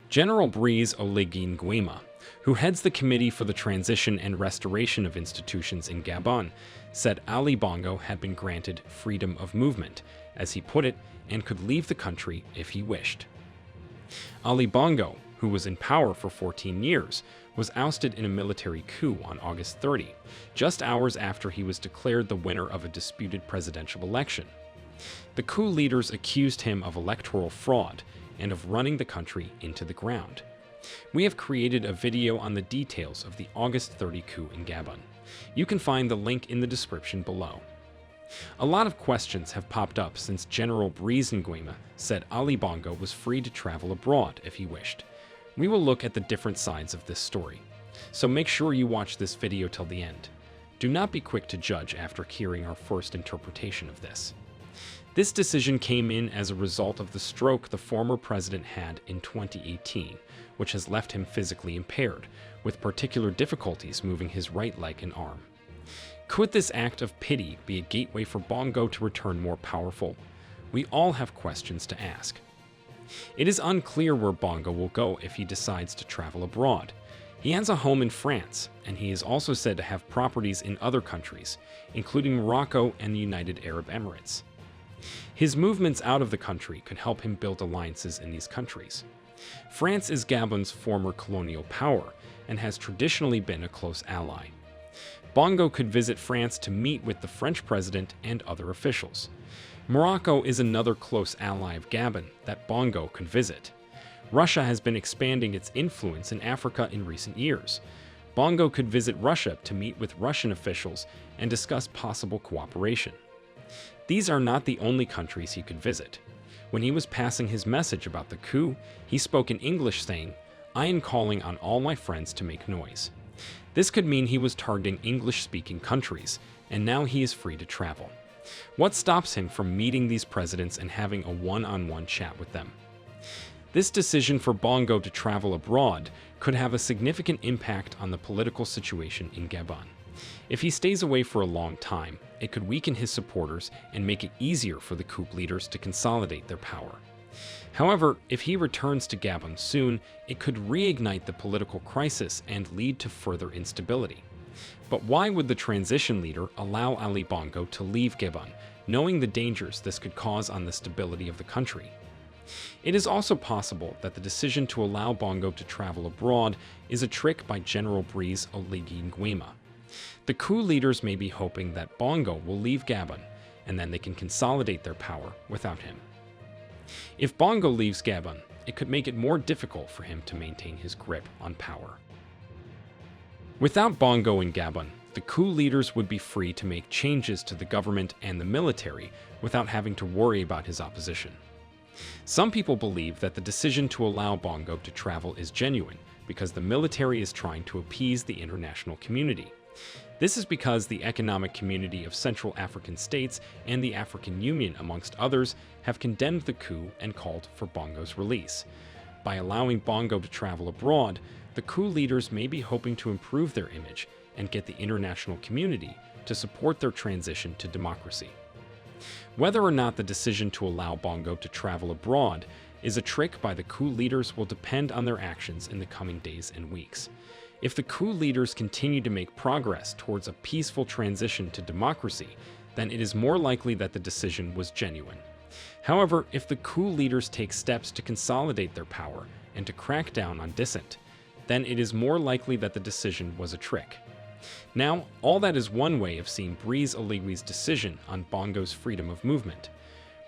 General Brice Oligui Nguema, who heads the Committee for the Transition and Restoration of Institutions in Gabon, said Ali Bongo had been granted freedom of movement, as he put it, and could leave the country if he wished. Ali Bongo, who was in power for 14 years, was ousted in a military coup on August 30, just hours after he was declared the winner of a disputed presidential election. The coup leaders accused him of electoral fraud and of running the country into the ground. We have created a video on the details of the August 30 coup in Gabon. You can find the link in the description below. A lot of questions have popped up since General Brice Nguema said Ali Bongo was free to travel abroad if he wished. We will look at the different sides of this story, so make sure you watch this video till the end. Do not be quick to judge after hearing our first interpretation of this. This decision came in as a result of the stroke the former president had in 2018, which has left him physically impaired, with particular difficulties moving his right leg and arm. Could this act of pity be a gateway for Bongo to return more powerful? We all have questions to ask. It is unclear where Bongo will go if he decides to travel abroad. He has a home in France, and he is also said to have properties in other countries, including Morocco and the United Arab Emirates. His movements out of the country could help him build alliances in these countries. France is Gabon's former colonial power and has traditionally been a close ally. Bongo could visit France to meet with the French president and other officials. Morocco is another close ally of Gabon that Bongo could visit. Russia has been expanding its influence in Africa in recent years. Bongo could visit Russia to meet with Russian officials and discuss possible cooperation. These are not the only countries he could visit. When he was passing his message about the coup, he spoke in English saying, "I am calling on all my friends to make noise." This could mean he was targeting English-speaking countries, and now he is free to travel. What stops him from meeting these presidents and having a one-on-one chat with them? This decision for Bongo to travel abroad could have a significant impact on the political situation in Gabon. If he stays away for a long time, it could weaken his supporters and make it easier for the coup leaders to consolidate their power. However, if he returns to Gabon soon, it could reignite the political crisis and lead to further instability. But why would the transition leader allow Ali Bongo to leave Gabon, knowing the dangers this could cause on the stability of the country? It is also possible that the decision to allow Bongo to travel abroad is a trick by General Brice Oligui Nguema. The coup leaders may be hoping that Bongo will leave Gabon, and then they can consolidate their power without him. If Bongo leaves Gabon, it could make it more difficult for him to maintain his grip on power. Without Bongo in Gabon, the coup leaders would be free to make changes to the government and the military without having to worry about his opposition. Some people believe that the decision to allow Bongo to travel is genuine because the military is trying to appease the international community. This is because the Economic Community of Central African States and the African Union, amongst others, have condemned the coup and called for Bongo's release. By allowing Bongo to travel abroad, the coup leaders may be hoping to improve their image and get the international community to support their transition to democracy. Whether or not the decision to allow Bongo to travel abroad is a trick by the coup leaders will depend on their actions in the coming days and weeks. If the coup leaders continue to make progress towards a peaceful transition to democracy, then it is more likely that the decision was genuine. However, if the coup leaders take steps to consolidate their power and to crack down on dissent, then it is more likely that the decision was a trick. Now, all that is one way of seeing Brice Oligui's decision on Bongo's freedom of movement.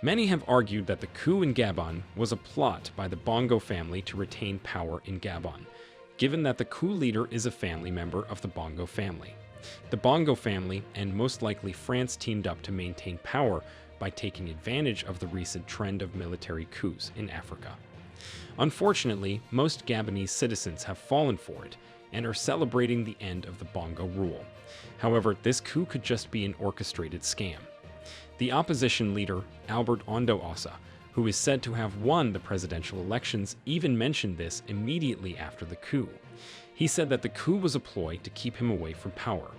Many have argued that the coup in Gabon was a plot by the Bongo family to retain power in Gabon, given that the coup leader is a family member of the Bongo family. The Bongo family and most likely France teamed up to maintain power by taking advantage of the recent trend of military coups in Africa. Unfortunately, most Gabonese citizens have fallen for it and are celebrating the end of the Bongo rule. However, this coup could just be an orchestrated scam. The opposition leader, Albert Ondo Ossa, who is said to have won the presidential elections, even mentioned this immediately after the coup. He said that the coup was a ploy to keep him away from power.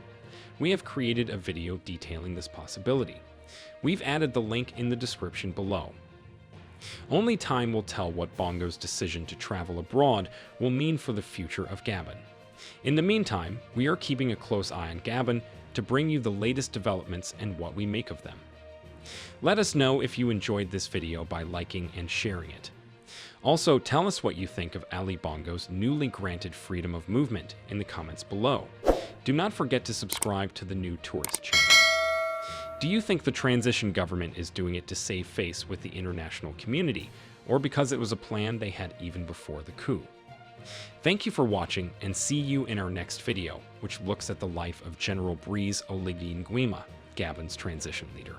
We have created a video detailing this possibility. We've added the link in the description below. Only time will tell what Bongo's decision to travel abroad will mean for the future of Gabon. In the meantime, we are keeping a close eye on Gabon to bring you the latest developments and what we make of them. Let us know if you enjoyed this video by liking and sharing it. Also, tell us what you think of Ali Bongo's newly granted freedom of movement in the comments below. Do not forget to subscribe to the new tourist channel. Do you think the transition government is doing it to save face with the international community, or because it was a plan they had even before the coup? Thank you for watching, and see you in our next video, which looks at the life of General Brice Oligui Nguema, Gabon's transition leader.